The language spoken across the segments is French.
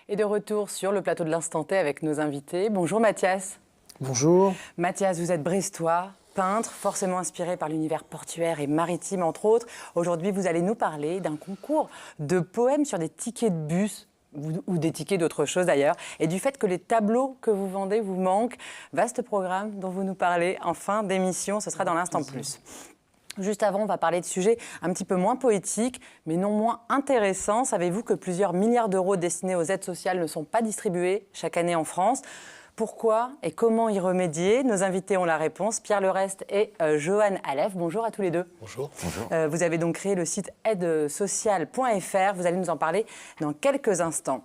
Et de retour sur le plateau de l'Instant T avec nos invités. Bonjour Mathias. Bonjour. Mathias, vous êtes brestois, peintre, forcément inspiré par l'univers portuaire et maritime entre autres. Aujourd'hui, vous allez nous parler d'un concours de poèmes sur des tickets de bus ou des tickets d'autre chose d'ailleurs, et du fait que les tableaux que vous vendez vous manquent. Vaste programme dont vous nous parlez en fin d'émission, ce sera dans l'Instant Plus. Juste avant, on va parler de sujets un petit peu moins poétiques, mais non moins intéressants. Savez-vous que plusieurs milliards d'euros destinés aux aides sociales ne sont pas distribués chaque année en France ? Pourquoi et comment y remédier ? Nos invités ont la réponse. Pierre Lerest et Johan Alef. Bonjour à tous les deux. Bonjour. Vous avez donc créé le site aidesociales.fr. Vous allez nous en parler dans quelques instants.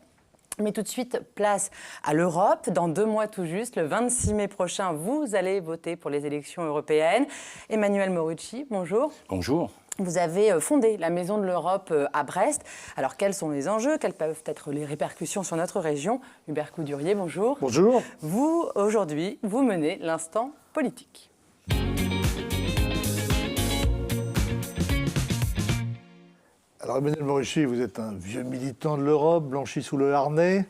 Mais tout de suite, place à l'Europe. Dans 2 mois tout juste, le 26 mai prochain, vous allez voter pour les élections européennes. Emmanuel Morucci, bonjour. Bonjour. Vous avez fondé la Maison de l'Europe à Brest. Alors, quels sont les enjeux ? Quelles peuvent être les répercussions sur notre région ? Hubert Coudurier, bonjour. Bonjour. Vous, aujourd'hui, vous menez l'instant politique. Alors Emmanuel Morucci, vous êtes un vieux militant de l'Europe, blanchi sous le harnais.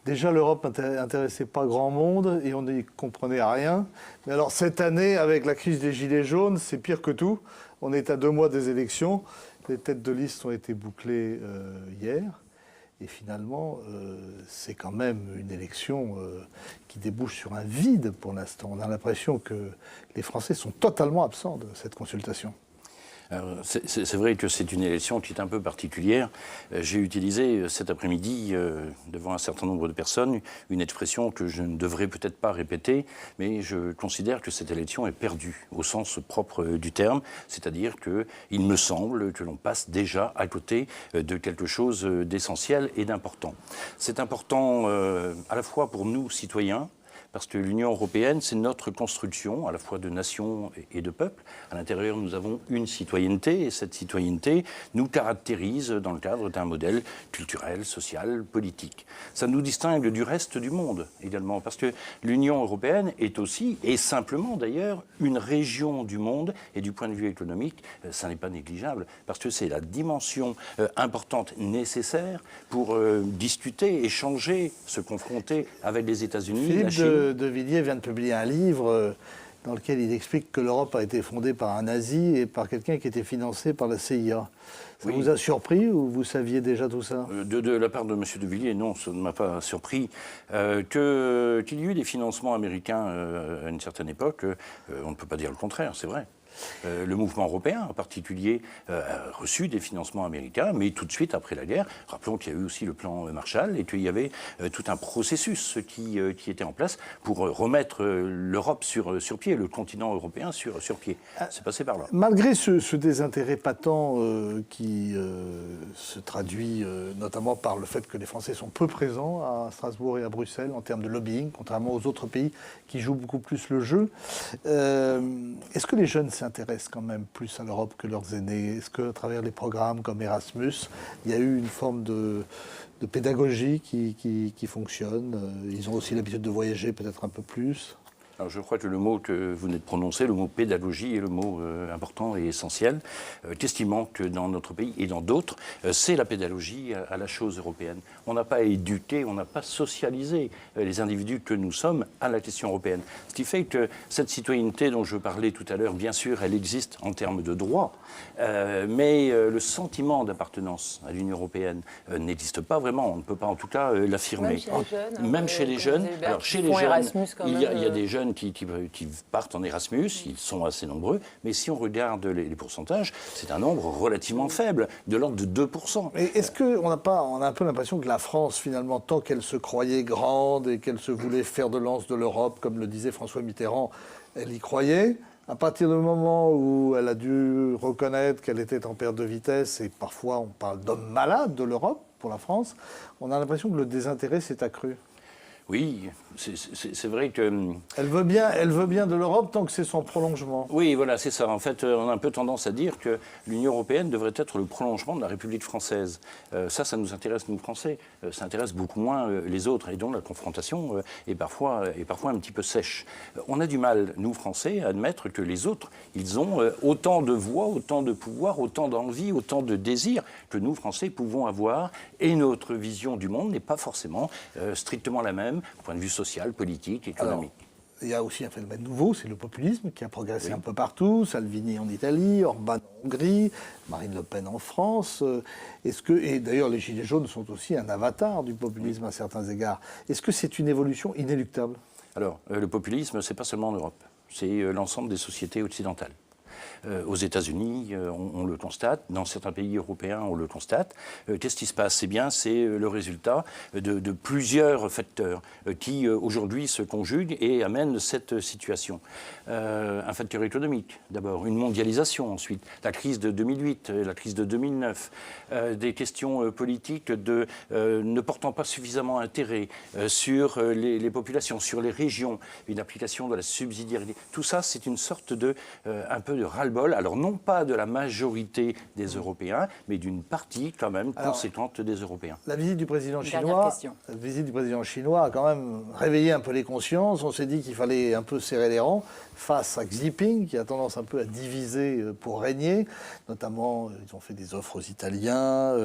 Déjà, l'Europe n'intéressait pas grand monde et on n'y comprenait rien. Mais alors cette année, avec la crise des Gilets jaunes, c'est pire que tout. On est à 2 mois des élections. Les têtes de liste ont été bouclées hier. Et finalement, c'est quand même une élection qui débouche sur un vide pour l'instant. On a l'impression que les Français sont totalement absents de cette consultation. C'est vrai que c'est une élection qui est un peu particulière. J'ai utilisé cet après-midi, devant un certain nombre de personnes, une expression que je ne devrais peut-être pas répéter, mais je considère que cette élection est perdue, au sens propre du terme. C'est-à-dire qu'il me semble que l'on passe déjà à côté de quelque chose d'essentiel et d'important. C'est important à la fois pour nous, citoyens, parce que l'Union européenne, c'est notre construction, à la fois de nation et de peuple. À l'intérieur, nous avons une citoyenneté, et cette citoyenneté nous caractérise dans le cadre d'un modèle culturel, social, politique. Ça nous distingue du reste du monde également, parce que l'Union européenne est aussi, et simplement d'ailleurs, une région du monde, et du point de vue économique, ça n'est pas négligeable, parce que c'est la dimension importante, nécessaire, pour discuter, échanger, se confronter avec les États-Unis, la Chine. De Villiers vient de publier un livre dans lequel il explique que l'Europe a été fondée par un nazi et par quelqu'un qui était financé par la CIA. Ça vous a surpris ou vous saviez déjà tout ça ? De la part de M. de Villiers, non, ça ne m'a pas surpris. Qu'il y ait eu des financements américains à une certaine époque, on ne peut pas dire le contraire, c'est vrai. Le mouvement européen, en particulier, a reçu des financements américains, mais tout de suite après la guerre, rappelons qu'il y a eu aussi le plan Marshall et qu'il y avait tout un processus qui était en place pour remettre l'Europe sur pied, le continent européen sur pied. C'est passé par là. Malgré ce désintérêt patent qui se traduit notamment par le fait que les Français sont peu présents à Strasbourg et à Bruxelles en termes de lobbying, contrairement aux autres pays qui jouent beaucoup plus le jeu, est-ce que les jeunes s'intéressent quand même plus à l'Europe que leurs aînés? Est-ce qu'à travers des programmes comme Erasmus, il y a eu une forme de pédagogie qui fonctionne? Ils ont aussi l'habitude de voyager peut-être un peu plus. Alors je crois que le mot que vous venez de prononcer, le mot pédagogie, est le mot important et essentiel. Qu'est-ce qui manque dans notre pays et dans d'autres? C'est la pédagogie à la chose européenne. On n'a pas éduqué, on n'a pas socialisé les individus que nous sommes à la question européenne. Ce qui fait que cette citoyenneté dont je parlais tout à l'heure, bien sûr, elle existe en termes de droit, mais le sentiment d'appartenance à l'Union européenne n'existe pas vraiment. On ne peut pas en tout cas l'affirmer. Même chez les jeunes. Alors chez les jeunes, il y a des jeunes qui partent en Erasmus, ils sont assez nombreux, mais si on regarde les pourcentages, c'est un nombre relativement faible, de l'ordre de 2%. Et est-ce qu'on a un peu l'impression que la France, finalement, tant qu'elle se croyait grande et qu'elle se voulait faire de lance de l'Europe, comme le disait François Mitterrand, elle y croyait. À partir du moment où elle a dû reconnaître qu'elle était en perte de vitesse, et parfois on parle d'homme malade de l'Europe pour la France, on a l'impression que le désintérêt s'est accru. Oui, c'est vrai que... Elle veut bien de l'Europe tant que c'est son prolongement. Oui, voilà, c'est ça. En fait, on a un peu tendance à dire que l'Union européenne devrait être le prolongement de la République française. Ça nous intéresse, nous, Français. Ça intéresse beaucoup moins les autres. Et donc, la confrontation est parfois un petit peu sèche. On a du mal, nous, Français, à admettre que les autres, ils ont autant de voix, autant de pouvoir, autant d'envie, autant de désirs que nous, Français, pouvons avoir. Et notre vision du monde n'est pas forcément strictement la même, au point de vue social, politique, économique. Alors, il y a aussi un phénomène nouveau, c'est le populisme qui a progressé un peu partout. Salvini en Italie, Orban en Hongrie, Marine Le Pen en France. Et d'ailleurs, les Gilets jaunes sont aussi un avatar du populisme à certains égards. Est-ce que c'est une évolution inéluctable? Alors, le populisme, c'est pas seulement en Europe, c'est l'ensemble des sociétés occidentales. Aux États-Unis, on le constate. Dans certains pays européens, on le constate. Qu'est-ce qui se passe? Eh bien, c'est le résultat de plusieurs facteurs qui, aujourd'hui, se conjuguent et amènent cette situation. Un facteur économique, d'abord. Une mondialisation, ensuite. La crise de 2008, la crise de 2009. Des questions politiques ne portant pas suffisamment intérêt sur les populations, sur les régions. Une application de la subsidiarité. Tout ça, c'est une sorte un peu de ras-le-bol, alors non pas de la majorité des Européens, mais d'une partie quand même conséquente des Européens. La visite du président chinois a quand même réveillé un peu les consciences. On s'est dit qu'il fallait un peu serrer les rangs face à Xi Jinping, qui a tendance un peu à diviser pour régner. Notamment, ils ont fait des offres aux Italiens.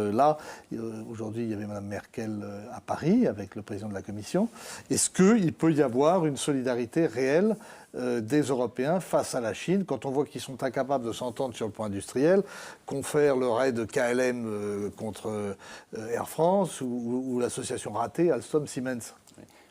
Aujourd'hui, il y avait Mme Merkel à Paris avec le président de la Commission. Est-ce qu'il peut y avoir une solidarité réelle des Européens face à la Chine, quand on voit qu'ils sont incapables de s'entendre sur le plan industriel, qu'on fait le raid KLM contre Air France ou l'association ratée Alstom-Siemens?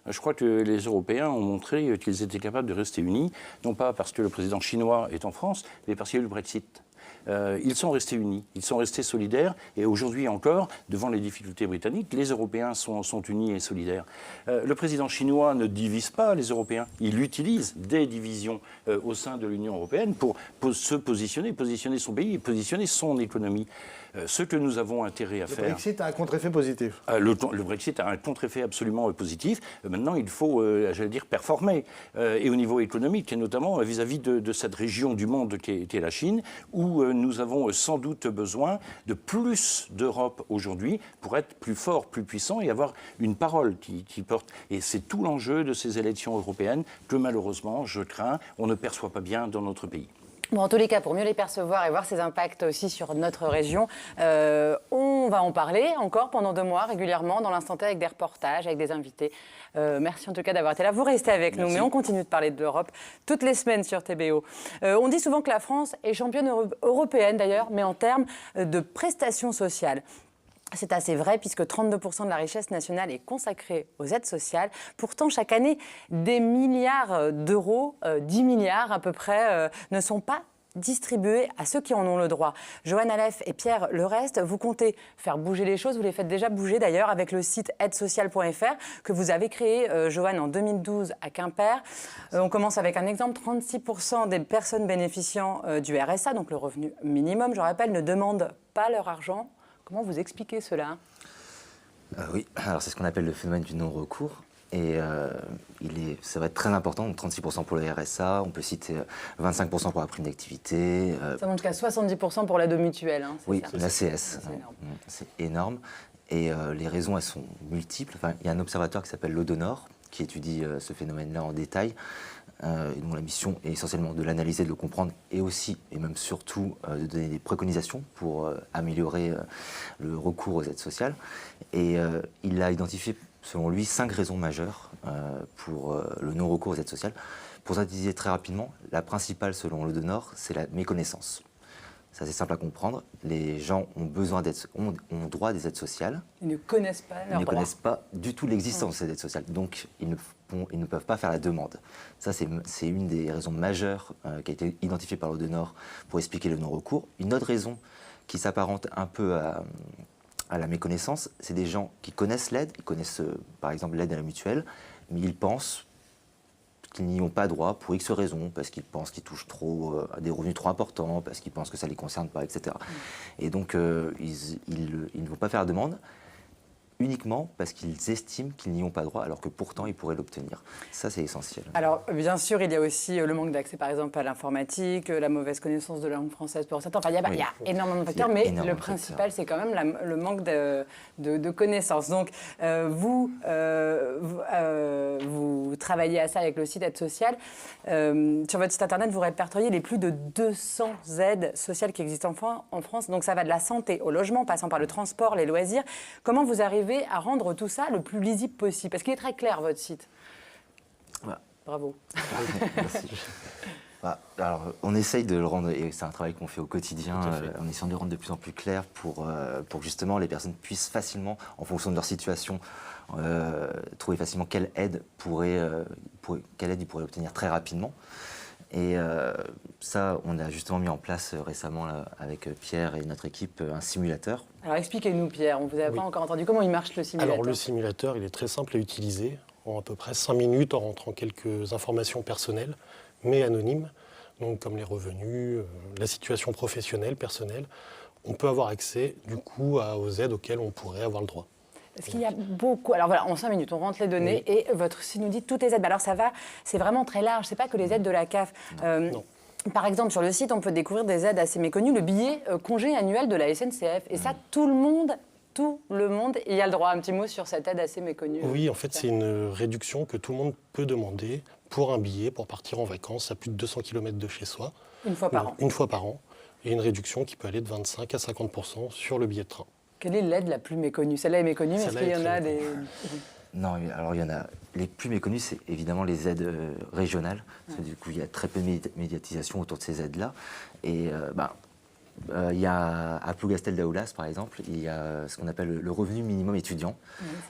Je crois que les Européens ont montré qu'ils étaient capables de rester unis, non pas parce que le président chinois est en France, mais parce qu'il y a eu le Brexit. Ils sont restés unis, ils sont restés solidaires, et aujourd'hui encore, devant les difficultés britanniques, les Européens sont unis et solidaires. Le président chinois ne divise pas les Européens, il utilise des divisions au sein de l'Union européenne pour se positionner son pays et positionner son économie. Ce que nous avons intérêt à faire... Le Brexit a un contre-effet positif. Le Brexit a un contre-effet absolument positif. Maintenant, il faut, j'allais dire, performer. Et au niveau économique, et notamment vis-à-vis de cette région du monde qui est la Chine, où nous avons sans doute besoin de plus d'Europe aujourd'hui pour être plus fort, plus puissant et avoir une parole qui porte. Et c'est tout l'enjeu de ces élections européennes que malheureusement, je crains, on ne perçoit pas bien dans notre pays. Bon, en tous les cas, pour mieux les percevoir et voir ses impacts aussi sur notre région, on va en parler encore pendant 2 mois régulièrement dans l'Instant T avec des reportages, avec des invités. Merci en tout cas d'avoir été là. Vous restez avec nous, mais on continue de parler de l'Europe toutes les semaines sur TBO. On dit souvent que la France est championne européenne d'ailleurs, mais en termes de prestations sociales. C'est assez vrai puisque 32% de la richesse nationale est consacrée aux aides sociales. Pourtant, chaque année, des milliards d'euros, 10 milliards à peu près, ne sont pas distribués à ceux qui en ont le droit. Joanne Aleph et Pierre Lerest, vous comptez faire bouger les choses. Vous les faites déjà bouger d'ailleurs avec le site aidesocial.fr que vous avez créé, Joanne, en 2012 à Quimper. On commence avec un exemple. 36% des personnes bénéficiant du RSA, donc le revenu minimum, je rappelle, ne demandent pas leur argent. Comment vous expliquez cela? Oui, alors c'est ce qu'on appelle le phénomène du non-recours. Et ça va être très important, donc 36% pour le RSA, on peut citer 25% pour la prime d'activité. Ça monte jusqu'à 70% pour l'aide mutuelle. Hein, oui, ça. l'ACS, c'est énorme. Et les raisons, elles sont multiples. Enfin, il y a un observateur qui s'appelle l'Odonor, qui étudie ce phénomène-là en détail, et dont la mission est essentiellement de l'analyser, de le comprendre, et aussi, et même surtout, de donner des préconisations pour améliorer le recours aux aides sociales. Et il a identifié, selon lui, 5 raisons majeures pour le non-recours aux aides sociales. Pour synthétiser très rapidement, la principale, selon l'Odonor, c'est la méconnaissance. Ça, c'est simple à comprendre. Les gens ont droit à des aides sociales. Ils ne connaissent pas leurs droits. Ils ne connaissent pas du tout l'existence de ces aides sociales. Donc, ils ne peuvent pas faire la demande. Ça, c'est une des raisons majeures qui a été identifiée par l'Odonor pour expliquer le non-recours. Une autre raison qui s'apparente un peu à la méconnaissance, c'est des gens qui connaissent l'aide. Ils connaissent, par exemple, l'aide à la mutuelle, mais ils pensent qu'ils n'y ont pas droit pour X raisons, parce qu'ils pensent qu'ils touchent des revenus trop importants, parce qu'ils pensent que ça ne les concerne pas, etc. Et donc, ils ne vont pas faire la demande. uniquement parce qu'ils estiment qu'ils n'y ont pas droit, alors que pourtant ils pourraient l'obtenir. Ça, c'est essentiel. Alors, bien sûr, il y a aussi le manque d'accès, par exemple, à l'informatique, la mauvaise connaissance de la langue française pour certains. Enfin, il y a énormément de facteurs, mais le principal, c'est quand même le manque de connaissances. Donc, vous travaillez à ça avec le site Aide sociale. Sur votre site internet, vous répertoriez les plus de 200 aides sociales qui existent en France. Donc, ça va de la santé au logement, passant par le transport, les loisirs. Comment vous arrivez à rendre tout ça le plus lisible possible? Parce qu'il est très clair, votre site. Voilà. Bravo. Merci. Alors, on essaye de le rendre, et c'est un travail qu'on fait au quotidien, en essayant de le rendre de plus en plus clair pour que justement les personnes puissent facilement, en fonction de leur situation, trouver facilement quelle aide ils pourraient obtenir très rapidement. Et ça, on a justement mis en place récemment là, avec Pierre et notre équipe un simulateur. Alors expliquez-nous, Pierre, on ne vous avait pas encore entendu. Comment il marche le simulateur? Alors le simulateur, il est très simple à utiliser. En à peu près 5 minutes, en rentrant quelques informations personnelles, mais anonymes, donc comme les revenus, la situation professionnelle, personnelle. On peut avoir accès, du coup, aux aides auxquelles on pourrait avoir le droit. Parce qu'il y a beaucoup... Alors voilà, en 5 minutes, on rentre les données et votre site nous dit toutes les aides. Alors ça va, c'est vraiment très large, c'est pas que les aides de la CAF. Non. Par exemple, sur le site, on peut découvrir des aides assez méconnues, le billet congé annuel de la SNCF. Et ça, tout le monde y a le droit. Un petit mot sur cette aide assez méconnue. Oui, en fait, c'est une réduction que tout le monde peut demander pour un billet, pour partir en vacances à plus de 200 km de chez soi. Une fois par an. Une fois par an. Et une réduction qui peut aller de 25 à 50% sur le billet de train. Quelle est l'aide la plus méconnue? Celle-là est méconnue, mais est-ce qu'il y en a des... Non, alors il y en a. Les plus méconnues, c'est évidemment les aides régionales. Parce que, du coup, il y a très peu de médiatisation autour de ces aides-là. Et il y a à Plougastel-Daoulas, par exemple, il y a ce qu'on appelle le revenu minimum étudiant.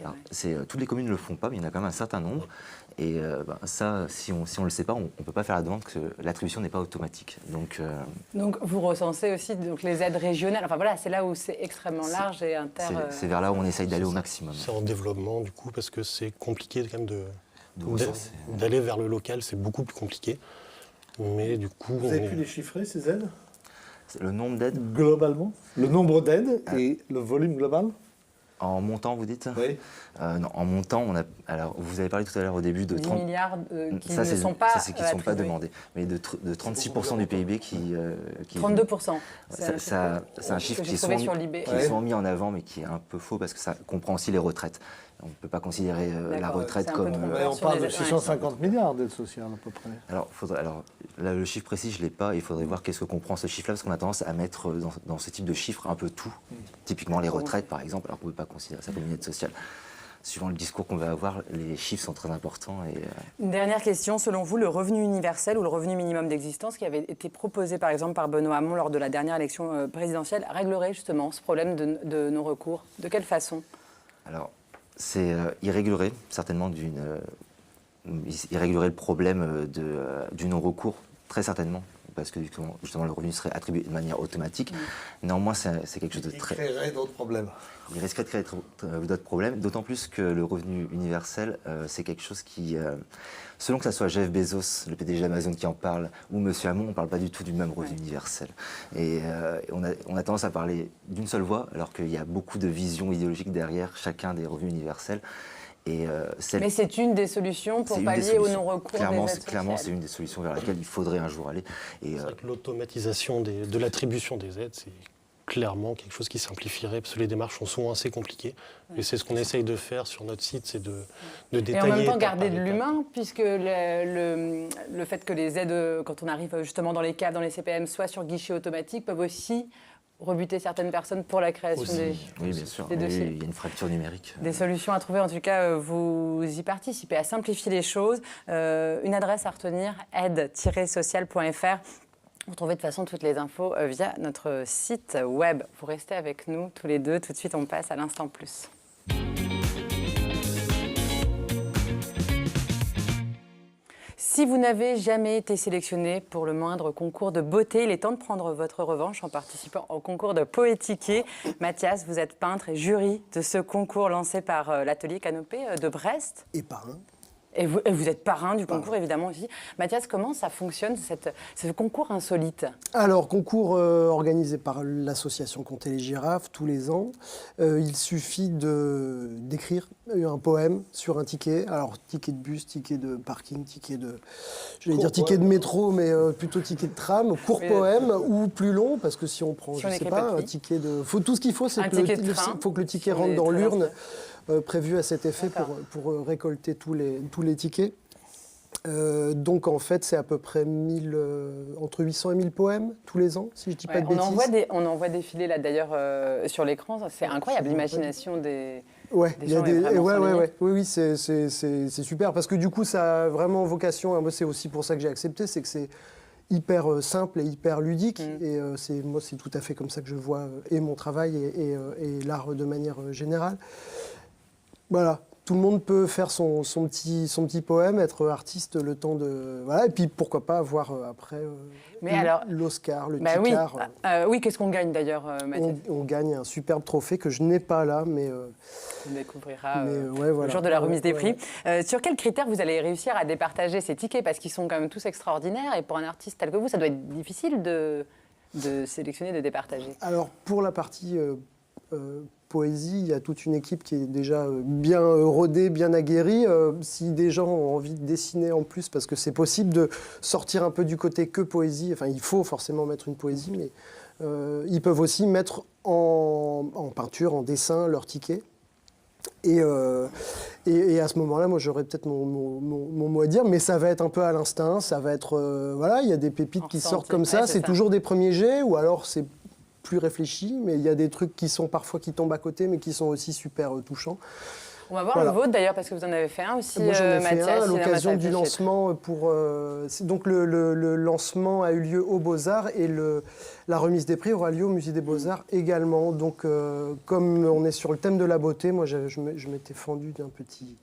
Oui, toutes les communes ne le font pas, mais il y en a quand même un certain nombre. Et ça, si on ne le sait pas, on ne peut pas faire la demande, parce que l'attribution n'est pas automatique. Donc vous recensez aussi les aides régionales. Enfin voilà, c'est là où c'est extrêmement large et c'est vers là où on essaye d'aller au maximum. C'est en développement, du coup, parce que c'est compliqué quand même d'aller vers le local, c'est beaucoup plus compliqué. Mais du coup... Vous avez pu les chiffrer, ces aides? Le nombre d'aides? Globalement? Le nombre d'aides et le volume global? En montant, vous dites? Oui. Non, en montant, alors, vous avez parlé tout à l'heure au début de 10 30 milliards qui ne sont pas ça, c'est qui ne sont pas demandés. Mais de 36% du PIB qui 32%. C'est un chiffre qui est souvent mis en avant, mais qui est un peu faux, parce que ça comprend aussi les retraites. On ne peut pas considérer la retraite comme... on parle de 650 milliards d'aides sociales, à peu près. Alors là, le chiffre précis, je ne l'ai pas. Il faudrait voir qu'est-ce que comprend ce chiffre-là, parce qu'on a tendance à mettre dans ce type de chiffres un peu tout. Typiquement les retraites, par exemple, alors qu'on ne peut pas considérer ça comme une aide sociale. Suivant le discours qu'on va avoir, les chiffres sont très importants. Une dernière question. Selon vous, le revenu universel ou le revenu minimum d'existence qui avait été proposé, par exemple, par Benoît Hamon lors de la dernière élection présidentielle, réglerait justement ce problème de non-recours? De quelle façon? Alors, il réglerait certainement il réglerait le problème du non-recours, très certainement, parce que justement le revenu serait attribué de manière automatique. Néanmoins, c'est quelque chose de très... Il créerait d'autres problèmes. Il risquerait de créer d'autres problèmes, d'autant plus que le revenu universel, c'est quelque chose qui, selon que ce soit Jeff Bezos, le PDG d'Amazon qui en parle, ou M. Hamon, on ne parle pas du tout du même revenu universel. Et on a tendance à parler d'une seule voix, alors qu'il y a beaucoup de visions idéologiques derrière chacun des revenus universels. Mais c'est une des solutions pour pallier au non-recours des aides sociales. Clairement, c'est une des solutions vers laquelle il faudrait un jour aller. L'automatisation de l'attribution des aides, c'est clairement quelque chose qui simplifierait, parce que les démarches sont souvent assez compliquées. Et c'est ce qu'on essaye de faire sur notre site, c'est de détailler... Et en même temps, garder de l'humain, puisque le fait que les aides, quand on arrive justement dans les CAF, dans les CPM, soit sur guichet automatique, peuvent aussi rebuter certaines personnes pour la création des dossiers. Il y a une fracture numérique. Des solutions à trouver, en tout cas, vous y participez, à simplifier les choses. Une adresse à retenir, aide-sociale.fr. Vous trouvez de toute façon toutes les infos via notre site web. Vous restez avec nous tous les deux. Tout de suite, on passe à l'Instant Plus. Si vous n'avez jamais été sélectionné pour le moindre concours de beauté, il est temps de prendre votre revanche en participant au concours de Poétiquer. Mathias, vous êtes peintre et jury de ce concours lancé par l'atelier Canopée de Brest. Et par Et vous êtes parrain du concours, évidemment, aussi. Mathias, comment ça fonctionne, ce concours insolite? Alors, concours organisé par l'association Compter les girafes tous les ans. Il suffit d'écrire un poème sur un ticket. Alors, ticket de bus, ticket de parking, ticket de métro, mais plutôt ticket de tram, court poème ou plus long, parce que si on prend, je ne sais pas, un ticket de... Tout ce qu'il faut, c'est faut que le ticket rentre dans l'urne prévue à cet effet pour récolter tous les tickets. Donc en fait, c'est à peu près entre 800 et 1000 poèmes tous les ans, si je ne dis pas de bêtises. On en voit défiler là d'ailleurs sur l'écran. C'est incroyable l'imagination des gens. Oui, c'est super parce que du coup, ça a vraiment vocation. Moi, c'est aussi pour ça que j'ai accepté, c'est que c'est hyper simple et hyper ludique. Et moi, c'est tout à fait comme ça que je vois et mon travail et l'art de manière générale. Voilà. Tout le monde peut faire son petit poème, être artiste le temps de... Voilà, et puis pourquoi pas avoir après l'Oscar, le Ticard. Oui, qu'est-ce qu'on gagne d'ailleurs, Mathias? On gagne un superbe trophée que je n'ai pas là, mais... On découvrira le jour de la remise des prix. Sur quels critères vous allez réussir à départager ces tickets? Parce qu'ils sont quand même tous extraordinaires, et pour un artiste tel que vous, ça doit être difficile de sélectionner, de départager. Alors, pour la partie... poésie, il y a toute une équipe qui est déjà bien rodée, bien aguerrie. Si des gens ont envie de dessiner en plus, parce que c'est possible de sortir un peu du côté que poésie, enfin il faut forcément mettre une poésie, mais ils peuvent aussi mettre en peinture, en dessin, leur ticket. Et à ce moment-là, moi j'aurais peut-être mon mot à dire, mais ça va être un peu à l'instinct, ça va être... voilà, il y a des pépites qui sortent comme ça, c'est toujours des premiers jets, ou alors c'est plus réfléchi, mais il y a des trucs qui tombent à côté, mais qui sont aussi super touchants. On va voir le vôtre d'ailleurs, parce que vous en avez fait un aussi, moi, j'en ai fait Mathias. À l'occasion du lancement donc le lancement a eu lieu au Beaux-Arts et la remise des prix aura lieu au Musée des Beaux-Arts également. Donc, comme on est sur le thème de la beauté, moi, je m'étais fendu d'un petite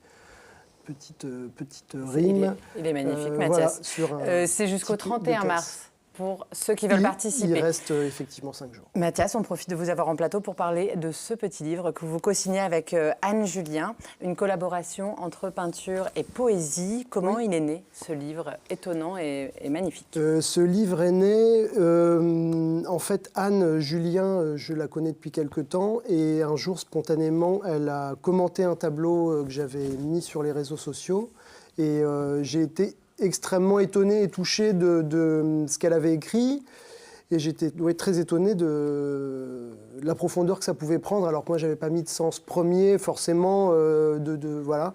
rime. Il est magnifique, Mathias. C'est jusqu'au 31 mars. Pour ceux qui veulent participer. Il reste effectivement 5 jours. Mathias, on profite de vous avoir en plateau pour parler de ce petit livre que vous co-signez avec Anne Julien, une collaboration entre peinture et poésie. Comment il est né, ce livre étonnant et magnifique? Ce livre est né, en fait, Anne Julien, je la connais depuis quelque temps, et un jour, spontanément, elle a commenté un tableau que j'avais mis sur les réseaux sociaux, et j'ai été extrêmement étonné et touché de ce qu'elle avait écrit. Et j'étais très étonné de la profondeur que ça pouvait prendre, alors que moi, je n'avais pas mis de sens premier, forcément. Voilà.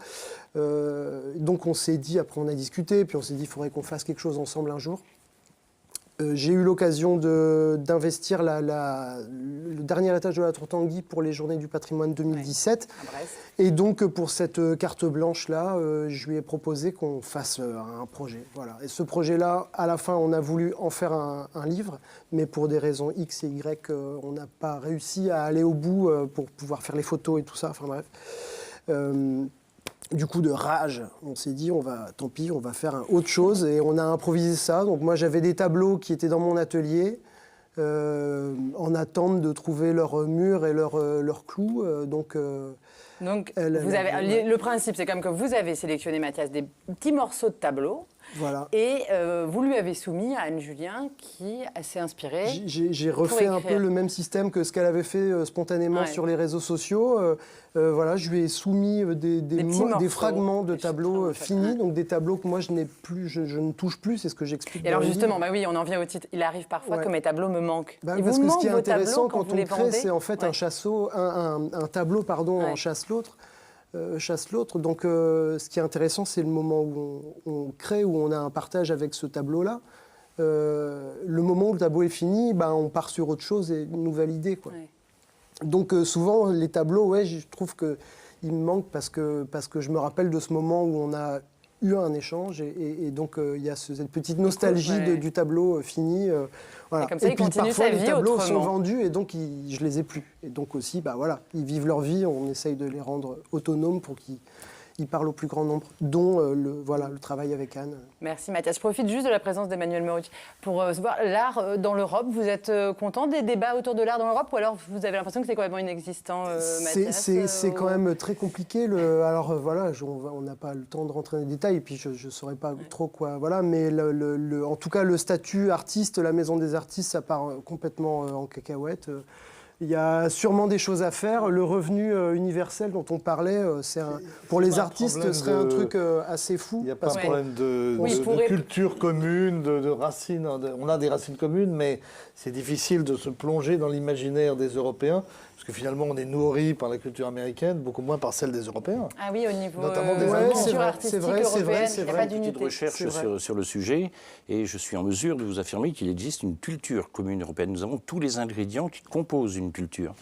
Donc, on s'est dit, après, on a discuté, puis on s'est dit, il faudrait qu'on fasse quelque chose ensemble un jour. J'ai eu l'occasion d'investir le dernier étage de la Tour Tanguy pour les Journées du patrimoine 2017. Et donc, pour cette carte blanche-là, je lui ai proposé qu'on fasse un projet. Voilà. Et ce projet-là, à la fin, on a voulu en faire un livre, mais pour des raisons X et Y, on n'a pas réussi à aller au bout pour pouvoir faire les photos et tout ça. Enfin bref. Du coup, de rage, on s'est dit, tant pis, on va faire autre chose. Et on a improvisé ça. Donc moi, j'avais des tableaux qui étaient dans mon atelier, en attente de trouver leur mur et leur clou. Donc, le principe, c'est comme que vous avez sélectionné, Mathias, des petits morceaux de tableaux. Voilà. Et vous lui avez soumis à Anne Julien, qui s'est inspirée. J'ai refait un peu le même système que ce qu'elle avait fait spontanément sur les réseaux sociaux. Voilà, je lui ai soumis des fragments de tableaux finis, donc des tableaux que moi je ne touche plus, c'est ce que j'explique. Et alors justement, oui, on en vient au titre. Il arrive parfois que mes tableaux me manquent. Parce que ce qui est intéressant quand on crée, c'est en fait un tableau en chasse l'autre. Donc, ce qui est intéressant, c'est le moment où on crée, où on a un partage avec ce tableau-là. Le moment où le tableau est fini, on part sur autre chose et une nouvelle idée, quoi. Ouais. Donc, souvent, les tableaux, je trouve qu'ils me manquent parce que je me rappelle de ce moment où on a eu un échange et donc il y a cette petite nostalgie du tableau fini. Voilà. Et comme ça, puis parfois les tableaux autrement. sont vendus et donc je les ai plus. Et donc aussi, ils vivent leur vie, on essaye de les rendre autonomes pour qu'ils il parle au plus grand nombre, dont le travail avec Anne. Merci Mathias. Je profite juste de la présence d'Emmanuel Morici pour voir l'art dans l'Europe. Vous êtes content des débats autour de l'art dans l'Europe ou alors vous avez l'impression que c'est complètement inexistant, Mathias C'est quand même très compliqué. Alors voilà, on n'a pas le temps de rentrer dans les détails, et puis je ne saurais pas trop quoi. Voilà, mais en tout cas, le statut artiste, la maison des artistes, ça part complètement en cacahuète. Il y a sûrement des choses à faire. Le revenu universel dont on parlait, pour les artistes, ce serait un truc assez fou. Il n'y a pas de problème de culture commune, de racines. On a des racines communes, mais c'est difficile de se plonger dans l'imaginaire des Européens, parce que finalement, on est nourri par la culture américaine, beaucoup moins par celle des Européens. Ah oui, au niveau notamment des culture artistique européenne, il n'y a pas d'unité. Une petite recherche sur le sujet, et je suis en mesure de vous affirmer qu'il existe une culture commune européenne. Nous avons tous les ingrédients qui composent une culture.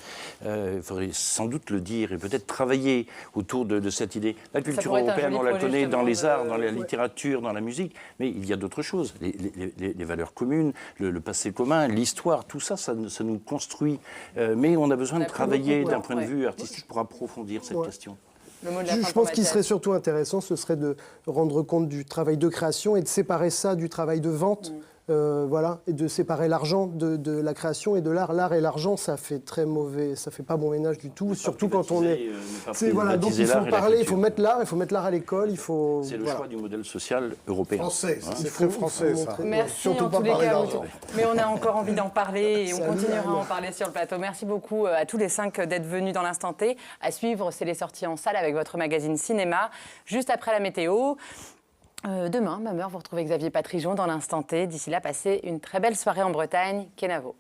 Il faudrait sans doute le dire et peut-être travailler autour de cette idée. La culture européenne, on la connaît dans les arts, dans la littérature, dans la musique, mais il y a d'autres choses. Les valeurs communes, le passé commun, l'histoire, tout ça, ça nous construit. Mais on a besoin de travailler d'un point de vue artistique pour approfondir cette question. Je pense qu'il serait surtout intéressant, ce serait de rendre compte du travail de création et de séparer ça du travail de vente. Voilà, et de séparer l'argent de la création et de l'art. L'art et l'argent, ça fait très mauvais, ça fait pas bon ménage du tout, surtout quand on est. Voilà, donc il faut parler, il faut mettre l'art à l'école, il faut. C'est le choix du modèle social européen. Français, c'est très français ça. Merci surtout en pas tous les parler cas. d'argent. Mais on a encore envie d'en parler et on continuera à en parler sur le plateau. Merci beaucoup à tous les 5 d'être venus dans l'Instant T. À suivre, c'est les sorties en salle avec votre magazine cinéma. Juste après la météo. Demain, même heure, vous retrouvez Xavier Patrijon dans l'Instant T. D'ici là, passez une très belle soirée en Bretagne. Kenavo.